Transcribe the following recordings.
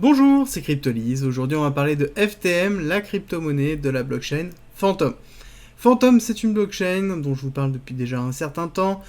Bonjour, c'est Cryptolyse. Aujourd'hui, on va parler de FTM, la crypto-monnaie de la blockchain Phantom. Phantom, c'est une blockchain dont je vous parle depuis déjà un certain temps,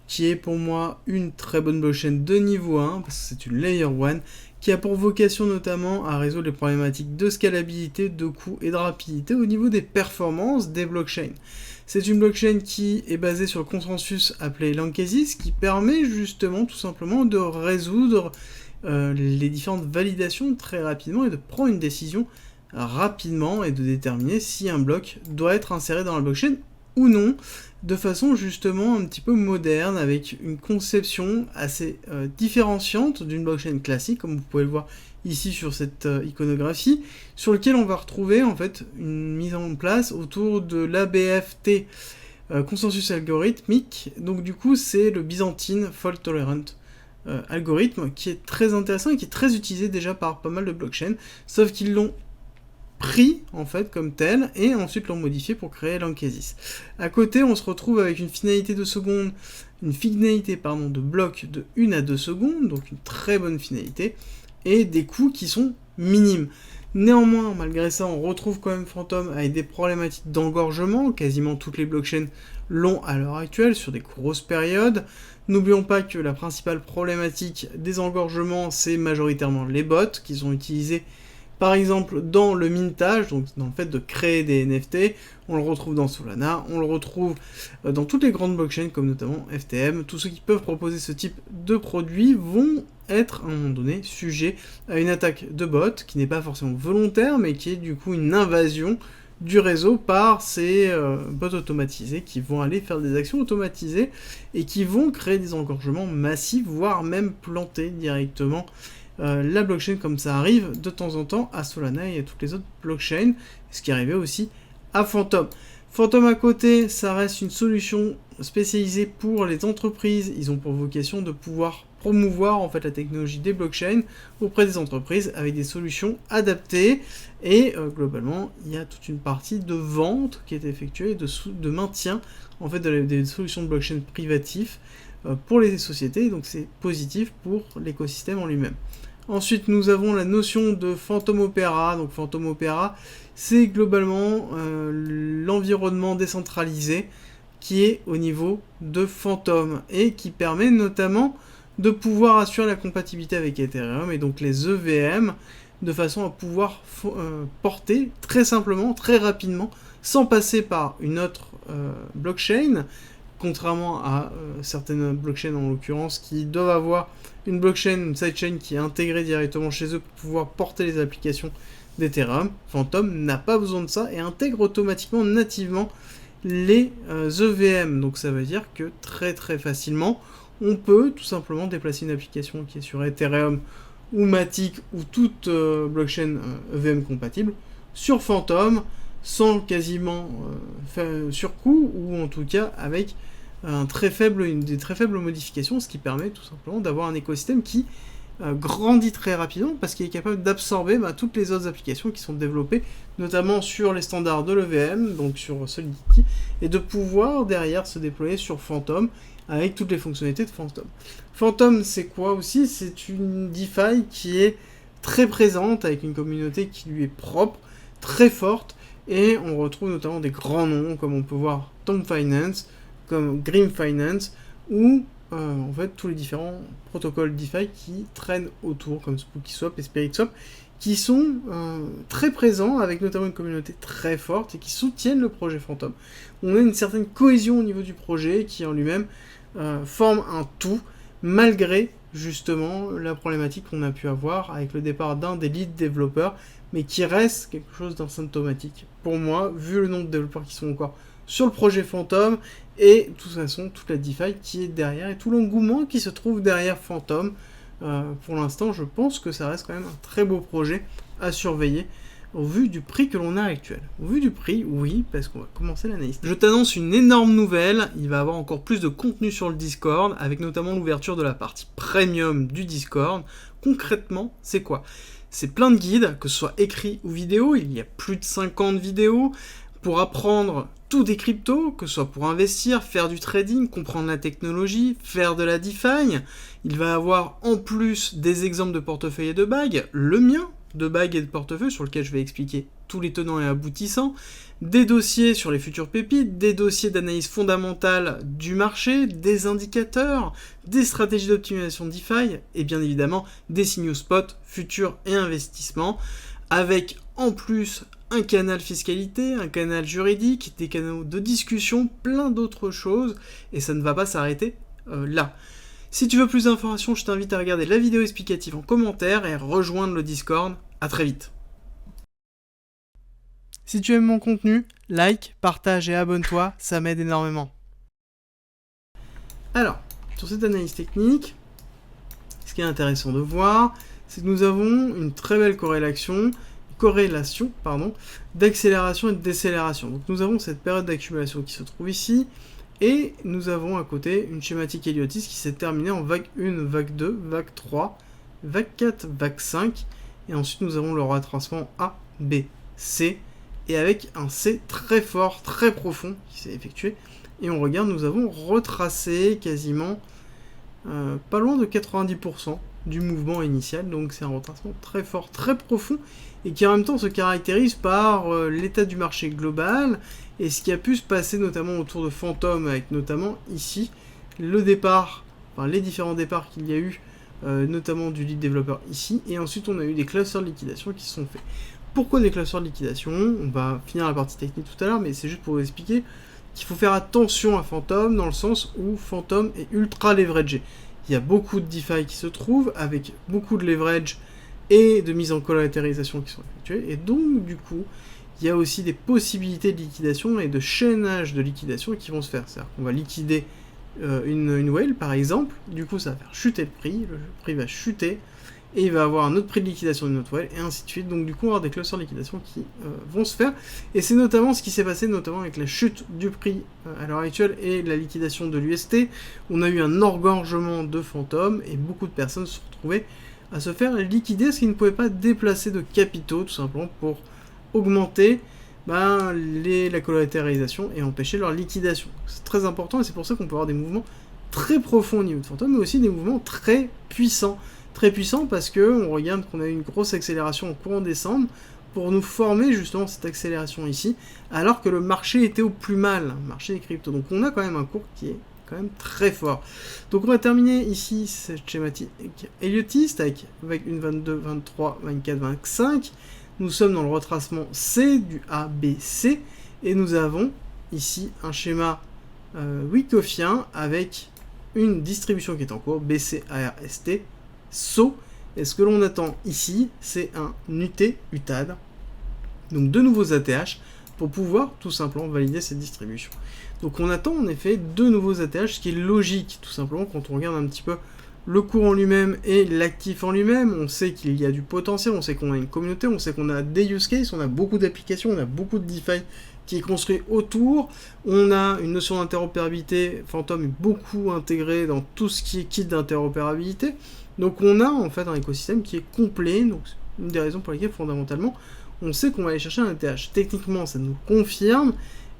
qui est pour moi une très bonne blockchain de niveau 1, parce que c'est une Layer 1, qui a pour vocation notamment à résoudre les problématiques de scalabilité, de coût et de rapidité au niveau des performances des blockchains. C'est une blockchain qui est basée sur le consensus appelé Lankesis, qui permet justement tout simplement de résoudre les différentes validations très rapidement et de prendre une décision rapidement et de déterminer si un bloc doit être inséré dans la blockchain ou non, de façon justement un petit peu moderne, avec une conception assez différenciante d'une blockchain classique, comme vous pouvez le voir ici sur cette iconographie, sur lequel on va retrouver en fait une mise en place autour de l'ABFT, consensus algorithmique. Donc du coup c'est le Byzantine Fault Tolerant algorithme, qui est très intéressant et qui est très utilisé déjà par pas mal de blockchains, sauf qu'ils l'ont pris en fait comme tel et ensuite l'ont modifié pour créer Lankesis. À côté, on se retrouve avec une finalité de seconde, de bloc de 1 à 2 secondes, donc une très bonne finalité, et des coûts qui sont minimes. Néanmoins, malgré ça, on retrouve quand même Phantom avec des problématiques d'engorgement. Quasiment toutes les blockchains l'ont à l'heure actuelle sur des grosses périodes. N'oublions pas que la principale problématique des engorgements, c'est majoritairement les bots qui sont utilisés par exemple dans le mintage, donc dans le fait de créer des NFT. On le retrouve dans Solana, on le retrouve dans toutes les grandes blockchains comme notamment FTM. Tous ceux qui peuvent proposer ce type de produits vont être à un moment donné sujets à une attaque de bot qui n'est pas forcément volontaire mais qui est du coup une invasion du réseau par ces bots automatisés qui vont aller faire des actions automatisées et qui vont créer des engorgements massifs, voire même planter directement la blockchain, comme ça arrive de temps en temps à Solana et à toutes les autres blockchains, ce qui arrivait aussi à Phantom. Phantom à côté, ça reste une solution spécialisée pour les entreprises. Ils ont pour vocation de pouvoir promouvoir en fait la technologie des blockchains auprès des entreprises avec des solutions adaptées, et globalement il y a toute une partie de vente qui est effectuée, de maintien en fait des solutions de blockchain privatifs pour les sociétés, donc c'est positif pour l'écosystème en lui-même. Ensuite, nous avons la notion de Phantom Opera. Donc Phantom Opera, c'est globalement l'environnement décentralisé qui est au niveau de Phantom et qui permet notamment de pouvoir assurer la compatibilité avec Ethereum et donc les EVM, de façon à pouvoir porter très simplement, très rapidement, sans passer par une autre blockchain, contrairement à certaines blockchains en l'occurrence qui doivent avoir une blockchain, une sidechain qui est intégrée directement chez eux pour pouvoir porter les applications d'Ethereum. Phantom n'a pas besoin de ça et intègre automatiquement, nativement, les EVM. Donc ça veut dire que très très facilement, on peut tout simplement déplacer une application qui est sur Ethereum ou Matic ou toute blockchain EVM compatible sur Phantom sans quasiment surcoût, ou en tout cas avec des très faibles modifications, ce qui permet tout simplement d'avoir un écosystème qui grandit très rapidement parce qu'il est capable d'absorber toutes les autres applications qui sont développées, notamment sur les standards de l'EVM, donc sur Solidity, et de pouvoir derrière se déployer sur Phantom avec toutes les fonctionnalités de Phantom. Phantom, c'est quoi aussi? C'est une DeFi qui est très présente, avec une communauté qui lui est propre, très forte, et on retrouve notamment des grands noms, comme on peut voir Tom Finance, comme Grim Finance, ou en fait tous les différents protocoles DeFi qui traînent autour, comme SpookySwap et SpiritSwap, qui sont très présents, avec notamment une communauté très forte et qui soutiennent le projet Phantom. On a une certaine cohésion au niveau du projet qui en lui-même forme un tout, malgré justement la problématique qu'on a pu avoir avec le départ d'un des lead développeurs, mais qui reste quelque chose d'asymptomatique pour moi, vu le nombre de développeurs qui sont encore sur le projet Phantom, et de toute façon toute la DeFi qui est derrière, et tout l'engouement qui se trouve derrière Phantom. Pour l'instant, je pense que ça reste quand même un très beau projet à surveiller, au vu du prix que l'on a actuel. Au vu du prix, oui, parce qu'on va commencer l'analyse. Je t'annonce une énorme nouvelle, il va y avoir encore plus de contenu sur le Discord, avec notamment l'ouverture de la partie premium du Discord. Concrètement, c'est quoi? C'est plein de guides, que ce soit écrits ou vidéo, il y a plus de 50 vidéos, pour apprendre tout des cryptos, que ce soit pour investir, faire du trading, comprendre la technologie, faire de la DeFi. Il va avoir en plus des exemples de portefeuille et de bagues, le mien de bagues et de portefeuille sur lequel je vais expliquer tous les tenants et aboutissants, des dossiers sur les futures pépites, des dossiers d'analyse fondamentale du marché, des indicateurs, des stratégies d'optimisation DeFi et bien évidemment des signaux spot, futurs et investissements, avec en plus un canal fiscalité, un canal juridique, des canaux de discussion, plein d'autres choses, et ça ne va pas s'arrêter là. Si tu veux plus d'informations, je t'invite à regarder la vidéo explicative en commentaire et à rejoindre le Discord. À très vite. Si tu aimes mon contenu, like, partage et abonne-toi, ça m'aide énormément. Alors, sur cette analyse technique, ce qui est intéressant de voir, c'est que nous avons une très belle corrélation d'accélération et de décélération. Donc nous avons cette période d'accumulation qui se trouve ici, et nous avons à côté une schématique Elliotiste qui s'est terminée en vague 1, vague 2, vague 3, vague 4, vague 5, et ensuite nous avons le retracement A, B, C, et avec un C très fort, très profond qui s'est effectué, et on regarde, nous avons retracé quasiment pas loin de 90% du mouvement initial, donc c'est un retracement très fort, très profond, et qui en même temps se caractérise par l'état du marché global, et ce qui a pu se passer notamment autour de Phantom, avec notamment ici, le départ, enfin les différents départs qu'il y a eu, notamment du lead développeur ici, et ensuite on a eu des clusters de liquidation qui se sont faits. Pourquoi des clusters de liquidation? On va finir la partie technique tout à l'heure, mais c'est juste pour vous expliquer qu'il faut faire attention à Phantom, dans le sens où Phantom est ultra leveragé. Il y a beaucoup de DeFi qui se trouvent, avec beaucoup de leverage et de mise en collatéralisation qui sont effectuées, et donc du coup, il y a aussi des possibilités de liquidation et de chaînage de liquidation qui vont se faire. C'est-à-dire qu'on va liquider une whale par exemple, du coup ça va faire chuter le prix va chuter, et il va avoir un autre prix de liquidation d'une autre whale, et ainsi de suite. Donc du coup on va avoir des clusters de liquidation qui vont se faire, et c'est notamment ce qui s'est passé notamment avec la chute du prix à l'heure actuelle et la liquidation de l'UST. On a eu un engorgement de Phantom, et beaucoup de personnes se sont retrouvées à se faire liquider, parce qu'ils ne pouvaient pas déplacer de capitaux, tout simplement pour augmenter la collatéralisation et empêcher leur liquidation. C'est très important, et c'est pour ça qu'on peut avoir des mouvements très profonds au niveau de Phantom, mais aussi des mouvements très puissants. Très puissants parce qu'on regarde qu'on a eu une grosse accélération en courant décembre pour nous former justement cette accélération ici, alors que le marché était au plus mal, le marché des cryptos. Donc on a quand même un cours qui est quand même très fort. Donc on va terminer ici cette schématique Elliotiste avec vague 1, 22, 23, 24, 25. Nous sommes dans le retracement C du A, B, C, et nous avons ici un schéma Wyckoffien avec une distribution qui est en cours, BC, AR, ST, SO, et ce que l'on attend ici, c'est un UT, UTAD, donc deux nouveaux ATH, pour pouvoir tout simplement valider cette distribution. Donc on attend en effet deux nouveaux ATH, ce qui est logique, tout simplement, quand on regarde un petit peu le cours en lui-même et l'actif en lui-même. On sait qu'il y a du potentiel, on sait qu'on a une communauté, on sait qu'on a des use cases, on a beaucoup d'applications, on a beaucoup de DeFi qui est construit autour, on a une notion d'interopérabilité, Phantom est beaucoup intégré dans tout ce qui est kit d'interopérabilité, donc on a en fait un écosystème qui est complet, donc c'est une des raisons pour lesquelles fondamentalement on sait qu'on va aller chercher un ATH. Techniquement ça nous confirme,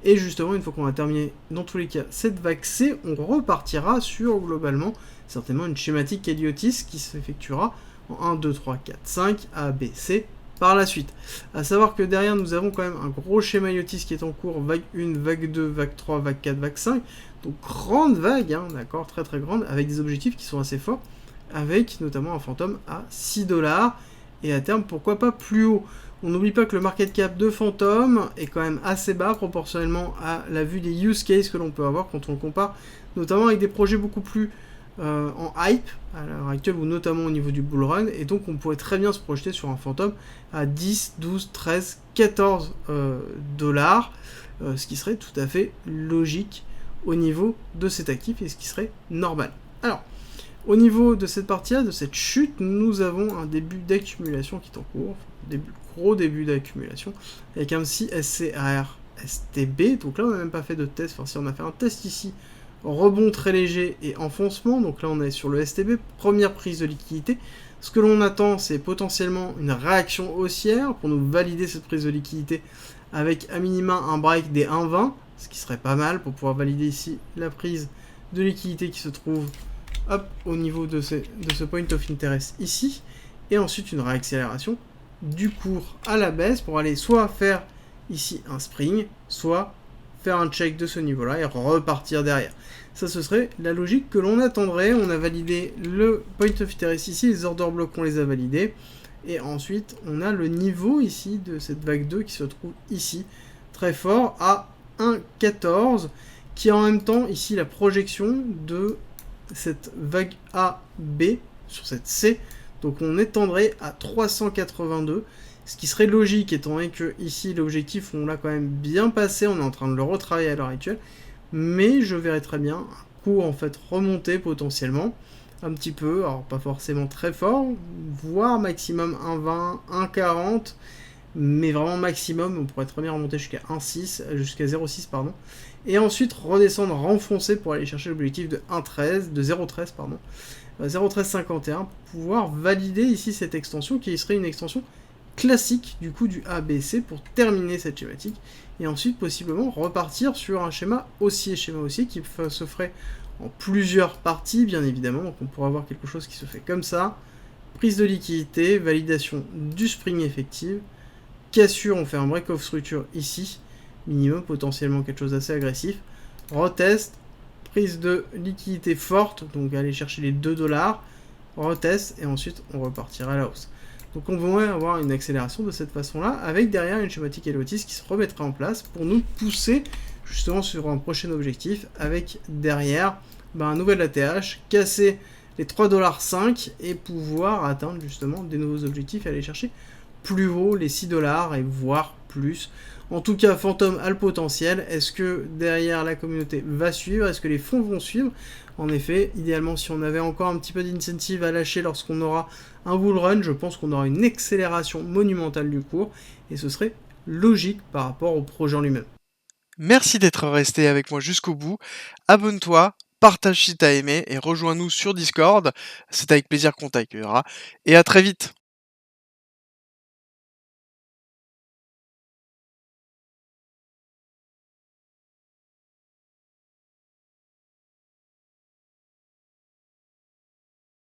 et justement une fois qu'on a terminé dans tous les cas cette vague C, on repartira sur globalement certainement une schématique Elliotiste qui s'effectuera en 1, 2, 3, 4, 5, A, B, C, par la suite. A savoir que derrière nous avons quand même un gros schéma Elliotiste qui est en cours, vague 1, vague 2, vague 3, vague 4, vague 5, donc grande vague, hein, d'accord, très très grande, avec des objectifs qui sont assez forts, avec notamment un Phantom à 6$, et à terme pourquoi pas plus haut. On n'oublie pas que le market cap de Phantom est quand même assez bas proportionnellement à la vue des use cases que l'on peut avoir quand on le compare, notamment avec des projets beaucoup plus en hype à l'heure actuelle, ou notamment au niveau du bull run, et donc on pourrait très bien se projeter sur un Phantom à 10, 12, 13, 14 dollars, ce qui serait tout à fait logique au niveau de cet actif et ce qui serait normal. Alors, au niveau de cette partie-là, de cette chute, nous avons un début d'accumulation qui est en cours, gros début d'accumulation, avec un petit SCAR STB, donc là on n'a même pas fait de test, enfin si on a fait un test ici, rebond très léger et enfoncement, donc là on est sur le STB, première prise de liquidité. Ce que l'on attend, c'est potentiellement une réaction haussière pour nous valider cette prise de liquidité avec à minima un break des 1,20, ce qui serait pas mal pour pouvoir valider ici la prise de liquidité qui se trouve hop, au niveau de ce point of interest ici, et ensuite une réaccélération du cours à la baisse pour aller soit faire ici un spring, soit faire un check de ce niveau-là et repartir derrière. Ça, ce serait la logique que l'on attendrait. On a validé le point of interest ici, les order blocks, on les a validés. Et ensuite, on a le niveau ici de cette vague 2 qui se trouve ici, très fort, à 1,14, qui est en même temps ici la projection de cette vague A, B, sur cette C. Donc on étendrait à 382, ce qui serait logique étant donné que ici l'objectif on l'a quand même bien passé, on est en train de le retravailler à l'heure actuelle, mais je verrais très bien un cours en fait remonter potentiellement un petit peu, alors pas forcément très fort, voire maximum 1,20, 1,40, mais vraiment maximum, on pourrait très bien remonter jusqu'à 1,6, jusqu'à 0,6 pardon, et ensuite redescendre, renfoncer pour aller chercher l'objectif de 1,13, de 0,13 pardon, 0,1351 pour pouvoir valider ici cette extension qui serait une extension classique du coup du ABC pour terminer cette schématique et ensuite possiblement repartir sur un schéma haussier qui se ferait en plusieurs parties bien évidemment, donc on pourrait avoir quelque chose qui se fait comme ça, prise de liquidité, validation du spring effective, cassure, on fait un break of structure ici, minimum potentiellement quelque chose d'assez agressif, retest, prise de liquidité forte, donc aller chercher les 2$, retest, et ensuite on repartira à la hausse. Donc on va avoir une accélération de cette façon-là, avec derrière une schématique Elotis qui se remettra en place pour nous pousser justement sur un prochain objectif, avec derrière un nouvel ATH, casser les 3,5$ et pouvoir atteindre justement des nouveaux objectifs et aller chercher plus haut les 6$ et voire plus. En tout cas, Phantom a le potentiel. Est-ce que derrière la communauté va suivre? Est-ce que les fonds vont suivre? En effet, idéalement, si on avait encore un petit peu d'incentive à lâcher lorsqu'on aura un bull run, je pense qu'on aura une accélération monumentale du cours et ce serait logique par rapport au projet en lui-même. Merci d'être resté avec moi jusqu'au bout. Abonne-toi, partage si t'as aimé et rejoins-nous sur Discord. C'est avec plaisir qu'on t'accueillera. Et à très vite.